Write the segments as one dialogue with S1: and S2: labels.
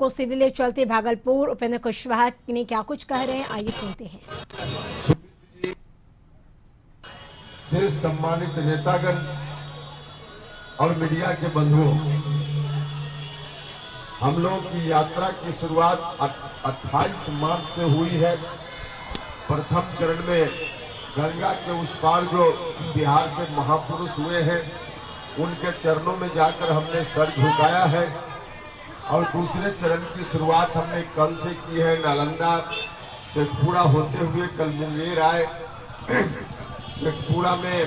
S1: को सीधे ले चलते भागलपुर उपेंद्र कुशवाहा ने क्या कुछ कह रहे हैं, आइए सुनते हैं।
S2: से सम्मानित नेतागण और मीडिया के बंधुओं, हम लोगों की यात्रा की शुरुआत 28 मार्च से हुई है। प्रथम चरण में गंगा के उस पार जो बिहार से महापुरुष हुए हैं उनके चरणों में जाकर हमने सर झुकाया है और दूसरे चरण की शुरुआत हमने कल से की है। नालंदा शेखपुरा होते हुए कल मुंगेर आए। शेखपुरा में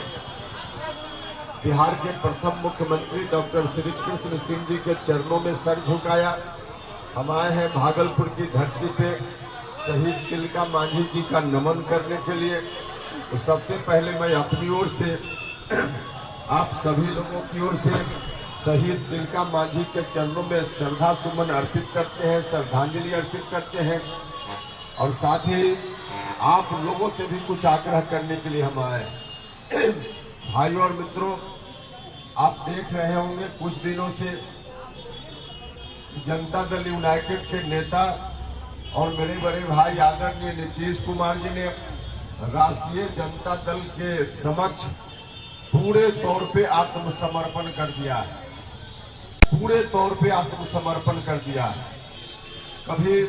S2: बिहार के प्रथम मुख्यमंत्री डॉक्टर श्री कृष्ण सिंह जी के चरणों में सर झुकाया। हम आए हैं भागलपुर की धरती पे शहीद तिलका मांझी जी का नमन करने के लिए। तो सबसे पहले मैं अपनी ओर से आप सभी लोगों की ओर से शहीद तिलका मांझी के चरणों में श्रद्धा सुमन अर्पित करते हैं, श्रद्धांजलि अर्पित करते हैं और साथ ही आप लोगों से भी कुछ आग्रह करने के लिए हम आए। भाइयों और मित्रों, आप देख रहे होंगे कुछ दिनों से जनता दल यूनाइटेड के नेता और मेरे बड़े भाई आदरणीय नीतीश कुमार जी ने राष्ट्रीय जनता दल के समक्ष पूरे तौर पे आत्मसमर्पण कर दिया है। पूरे तौर पे आत्मसमर्पण कर दिया है। कभी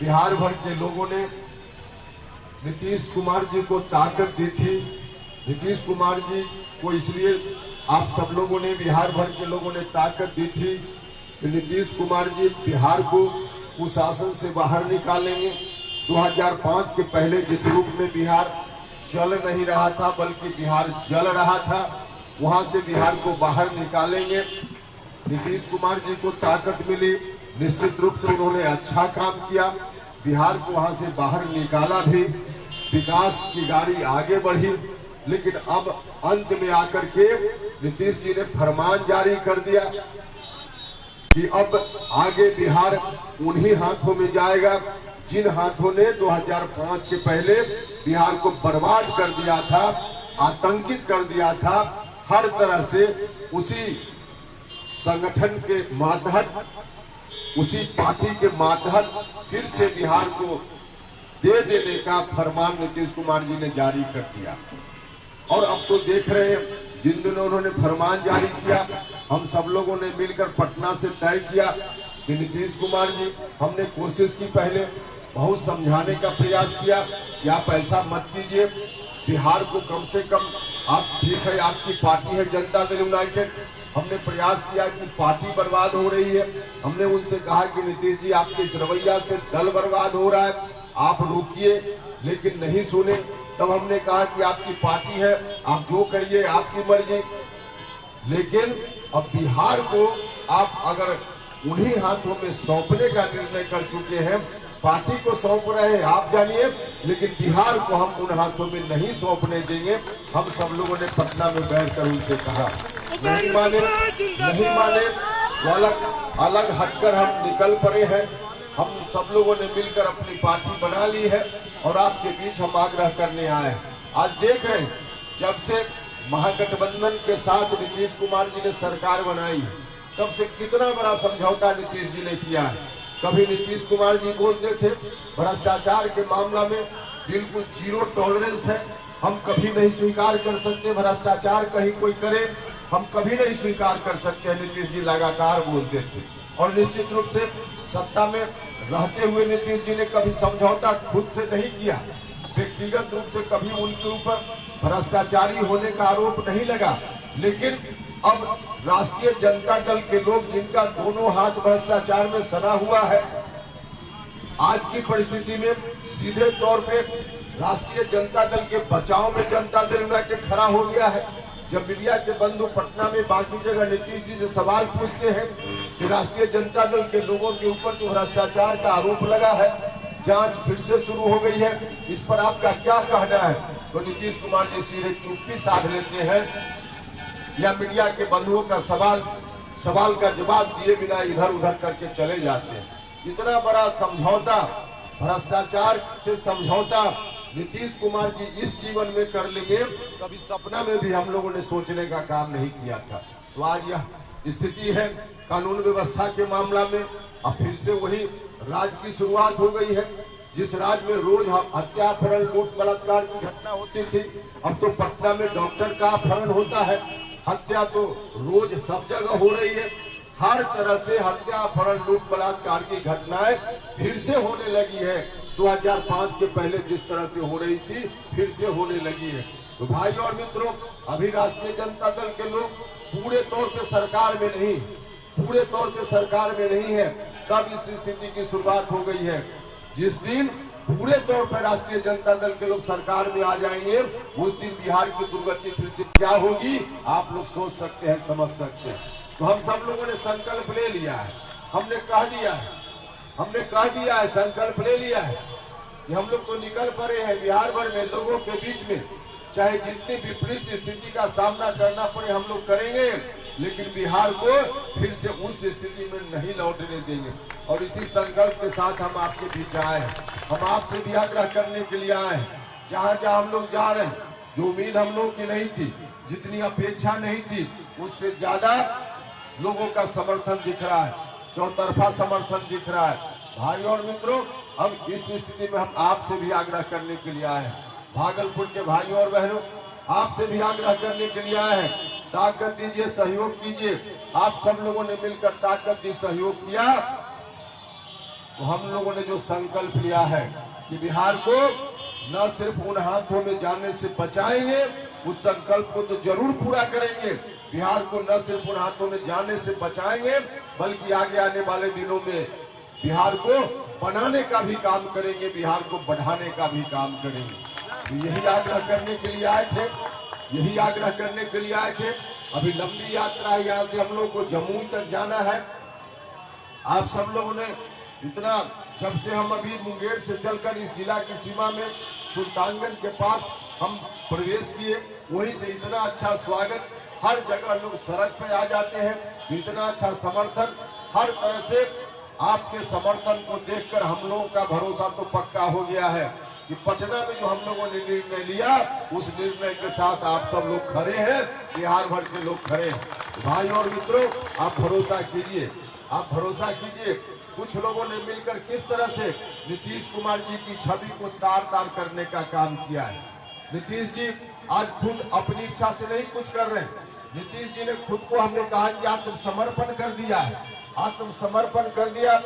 S2: बिहार भर के लोगों ने नीतीश कुमार जी को ताकत दी थी। नीतीश कुमार जी को इसलिए आप सब लोगों ने, बिहार भर के लोगों ने ताकत दी थी कि नीतीश कुमार जी बिहार को कुशासन से बाहर निकालेंगे। 2005 के पहले जिस रूप में बिहार चल नहीं रहा था बल्कि बिहार जल रहा था, वहां से बिहार को बाहर निकालेंगे। नीतीश कुमार जी को ताकत मिली, निश्चित रूप से उन्होंने अच्छा काम किया, बिहार को वहां से बाहर निकाला भी, विकास की गाड़ी आगे बढ़ी। लेकिन अब अंत में आकर के नीतीश जी ने फरमान जारी कर दिया कि अब आगे बिहार उन्हीं हाथों में जाएगा जिन हाथों ने 2005 के पहले बिहार को बर्बाद कर दिया था, आतंकित कर दिया था। हर तरह से उसी संगठन के मातहत, उसी पार्टी के मातहत फिर से बिहार को दे देने का फरमान नीतीश कुमार जी ने जारी कर दिया। और अब तो देख रहे हैं, जिन दिनों उन्होंने फरमान जारी किया, हम सब लोगों ने मिलकर पटना से तय किया कि नीतीश कुमार जी, हमने कोशिश की, पहले बहुत समझाने का प्रयास किया कि आप ऐसा मत कीजिए, बिहार को कम से कम, आप ठीक है आपकी पार्टी है जनता दल यूनाइटेड, हमने प्रयास किया कि पार्टी बर्बाद हो रही है। हमने उनसे कहा कि नीतीश जी आपके इस रवैया से दल बर्बाद हो रहा है, आप रोकिए, लेकिन नहीं सुने। तब हमने कहा कि आपकी पार्टी है, आप जो करिए आपकी मर्जी, लेकिन अब बिहार को आप अगर उन्हीं हाथों में सौंपने का निर्णय कर चुके हैं, पार्टी को सौंप रहे हैं आप जानिए, लेकिन बिहार को हम उन हाथों में नहीं सौंपने देंगे। हम सब लोगों ने पटना में बैठकर उनसे कहा, नहीं माने, नहीं माने, अलग हटकर हम निकल पड़े हैं। हम सब लोगों ने मिलकर अपनी पार्टी बना ली है और आपके बीच हम आग्रह करने आए। आज देख रहे हैं, जब से महागठबंधन के साथ नीतीश कुमार जी ने सरकार बनाई, तब से कितना बड़ा समझौता नीतीश जी ने किया है। कभी नीतीश कुमार जी बोलते थे भ्रष्टाचार के मामला में बिल्कुल जीरो टॉलरेंस है, हम कभी नहीं स्वीकार कर सकते भ्रष्टाचार कहीं कोई करे, हम कभी नहीं स्वीकार कर सकते। नीतीश जी लगातार बोलते थे और निश्चित रूप से सत्ता में रहते हुए नीतीश जी ने कभी समझौता खुद से नहीं किया। व्यक्तिगत रूप से कभी उनके ऊपर भ्रष्टाचारी होने का आरोप नहीं लगा। लेकिन अब राष्ट्रीय जनता दल के लोग, जिनका दोनों हाथ भ्रष्टाचार में सना हुआ है, आज की परिस्थिति में सीधे तौर पे राष्ट्रीय जनता दल के बचाव में जनता दल यूनाइटेड खड़ा हो गया है। जब मीडिया के बंधु पटना में बाकी जगह नीतीश जी से सवाल पूछते हैं कि राष्ट्रीय जनता दल के लोगों के ऊपर जो भ्रष्टाचार का आरोप लगा है, जांच फिर से शुरू हो गई है, इस पर आपका क्या कहना है, तो नीतीश कुमार जी सीधे चुप्पी साध लेते हैं या मीडिया के बंधुओं का सवाल का जवाब दिए बिना इधर उधर करके चले जाते हैं। इतना बड़ा समझौता, भ्रष्टाचार से समझौता नीतीश कुमार जी इस जीवन में कर लेंगे, कभी सपना में भी हम लोगों ने सोचने का काम नहीं किया था। तो आज यह स्थिति है कानून व्यवस्था के मामला में, अब फिर से वही राज की शुरुआत हो गई है। जिस राज्य में रोज हत्या, अपहरण, लूट, बलात्कार की घटना होती थी, अब तो पटना में डॉक्टर का अपहरण होता है। हत्या तो रोज सब जगह हो रही है। हर तरह से हत्या, अपहरण, लूट, बलात्कार की घटनाएं फिर से होने लगी है। 2005 के पहले जिस तरह से हो रही थी फिर से होने लगी है। तो भाई और मित्रों, अभी राष्ट्रीय जनता दल के लोग पूरे तौर पे सरकार में नहीं, पूरे तौर पे सरकार में नहीं है, तब इस स्थिति की शुरुआत हो गई है। जिस दिन पूरे तौर पर राष्ट्रीय जनता दल के लोग सरकार में आ जाएंगे, उस दिन बिहार की दुर्गति फिर से क्या होगी आप लोग सोच सकते हैं, समझ सकते हैं। तो हम सब लोगों ने संकल्प ले लिया है, हमने कह दिया है, संकल्प ले लिया है कि हम लोग तो निकल पड़े हैं बिहार भर में लोगों के बीच में, चाहे जितनी विपरीत स्थिति का सामना करना पड़े हम लोग करेंगे, लेकिन बिहार को फिर से उस स्थिति में नहीं लौटने देंगे। और इसी संकल्प के साथ हम आपके बीच आए हैं। हम आपसे भी आग्रह करने के लिए आए हैं, जहाँ जहाँ हम लोग जा रहे हैं, जो उम्मीद हम लोगों की नहीं थी, जितनी अपेक्षा नहीं थी, उससे ज्यादा लोगों का समर्थन दिख रहा है, चौतरफा समर्थन दिख रहा है। भाई और मित्रों, हम इस स्थिति में हम आपसे भी आग्रह करने के लिए आए हैं, भागलपुर के भाइयों और बहनों, आपसे भी आग्रह करने के लिए आए हैं, ताकत दीजिए, सहयोग कीजिए। आप सब लोगों ने मिलकर ताकत दी, सहयोग किया, तो हम लोगों ने जो संकल्प लिया है कि बिहार को न सिर्फ उन हाथों में जाने से बचाएंगे, उस संकल्प को तो जरूर पूरा करेंगे। बिहार को न सिर्फ उन हाथों में जाने से बचाएंगे, बल्कि आगे आने वाले दिनों में बिहार को बनाने का भी काम करेंगे, बिहार को बढ़ाने का भी काम करेंगे। तो यही आग्रह करने के लिए आए थे, यही आग्रह करने के लिए आए थे। अभी लंबी यात्रा है, यहाँ से हम लोग को जमुई तक जाना है। आप सब लोगों ने इतना, जब से हम अभी मुंगेर से चलकर इस जिला की सीमा में सुल्तानगंज के पास हम प्रवेश किए, वहीं से इतना अच्छा स्वागत, हर जगह लोग सड़क पे आ जाते हैं, इतना अच्छा समर्थन, हर तरह से आपके समर्थन को देखकर हम लोगों का भरोसा तो पक्का हो गया है कि पटना में जो हम लोगों ने निर्णय लिया, उस निर्णय के साथ आप सब लोग खड़े हैं, बिहार भर के लोग खड़े हैं। भाई और मित्रों, आप भरोसा कीजिए, आप भरोसा कीजिए। कुछ लोगों ने मिलकर किस तरह से नीतीश कुमार जी की छवि को तार तार करने का काम किया है। नीतीश जी आज खुद अपनी इच्छा से नहीं कुछ कर रहे हैं, नीतीश जी ने खुद को, हमने कहा कि आत्मसमर्पण कर दिया है, आत्मसमर्पण कर दिया।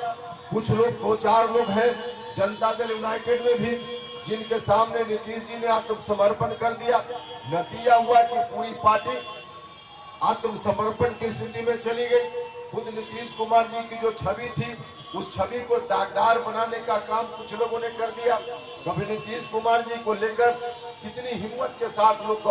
S2: कुछ लोग, 2-4 लोग हैं जनता दल यूनाइटेड में भी, जिनके सामने नीतीश जी ने आत्मसमर्पण कर दिया। नतीजा हुआ कि पूरी पार्टी आत्मसमर्पण की स्थिति में चली गई। खुद नीतीश कुमार जी की जो छवि थी, उस छवि को दागदार बनाने का काम कुछ लोगों ने कर दिया। कभी नीतीश कुमार जी को लेकर कितनी हिम्मत के साथ लोग,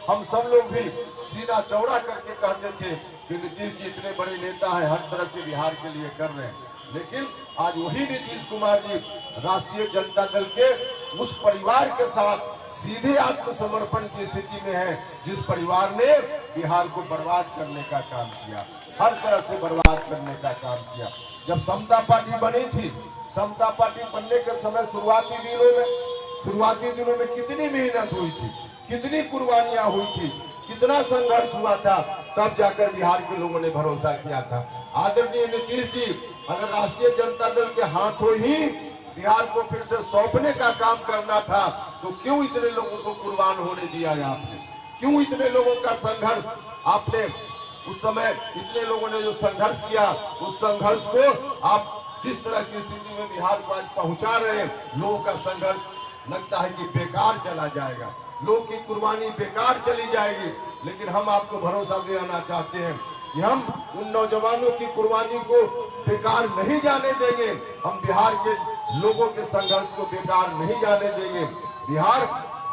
S2: हम सब लोग भी सीना चौड़ा करके कहते थे कि नीतीश जी इतने बड़े नेता हैं, हर तरह से बिहार के लिए कर रहे हैं। लेकिन आज वही नीतीश कुमार जी राष्ट्रीय जनता दल के उस परिवार के साथ सीधे आत्मसमर्पण की स्थिति में है, जिस परिवार ने बिहार को बर्बाद करने का काम किया, हर तरह से बर्बाद करने का काम किया। जब समता पार्टी बनी थी, समता पार्टी बनने के समय शुरुआती दिनों में कितनी मेहनत हुई थी, कितनी कुर्बानियां हुई थी, कितना संघर्ष हुआ था, तब जाकर बिहार के लोगों ने भरोसा किया था। आदरणीय नीतीश जी, अगर राष्ट्रीय जनता दल के हाथों ही बिहार को फिर से सौंपने का काम करना था, तो क्यों इतने लोगों को कुर्बान होने दिया है आपने? क्यों इतने लोगों का संघर्ष आपने, उस समय इतने लोगों ने जो संघर्ष किया, उस संघर्ष को आप जिस तरह की स्थिति में बिहार को आज पहुंचा रहे हैं, लोगों का संघर्ष लगता है कि बेकार चला जाएगा, लोगों की कुर्बानी बेकार चली जाएगी। लेकिन हम आपको भरोसा दिलाना चाहते हैं कि हम उन नौजवानों की कुर्बानी को बेकार नहीं जाने देंगे, हम बिहार के लोगों के संघर्ष को बेकार नहीं जाने देंगे। बिहार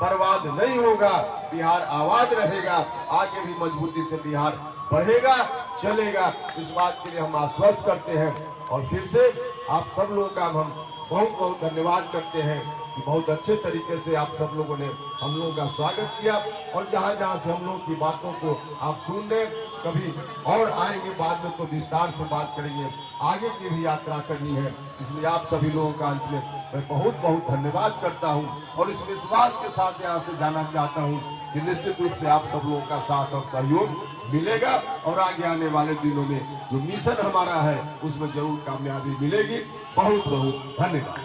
S2: बर्बाद नहीं होगा, बिहार आबाद रहेगा, आगे भी मजबूती से बिहार बढ़ेगा, चलेगा। इस बात के लिए हम आश्वस्त करते हैं और फिर से आप सब लोगों का हम बहुत बहुत धन्यवाद करते हैं कि बहुत अच्छे तरीके से आप सब लोगों ने हम लोगों का स्वागत किया और जहां जहां से हम लोगों की बातों को आप सुन रहे, कभी और आएंगे बाद में तो विस्तार से बात करेंगे। आगे की भी यात्रा करनी है, इसलिए आप सभी लोगों का अंत में मैं बहुत बहुत धन्यवाद करता हूं और इस विश्वास के साथ यहाँ से जाना चाहता हूं कि निश्चित रूप से आप सब लोगों का साथ और सहयोग मिलेगा और आगे आने वाले दिनों में जो मिशन हमारा है उसमें जरूर कामयाबी मिलेगी। बहुत बहुत धन्यवाद।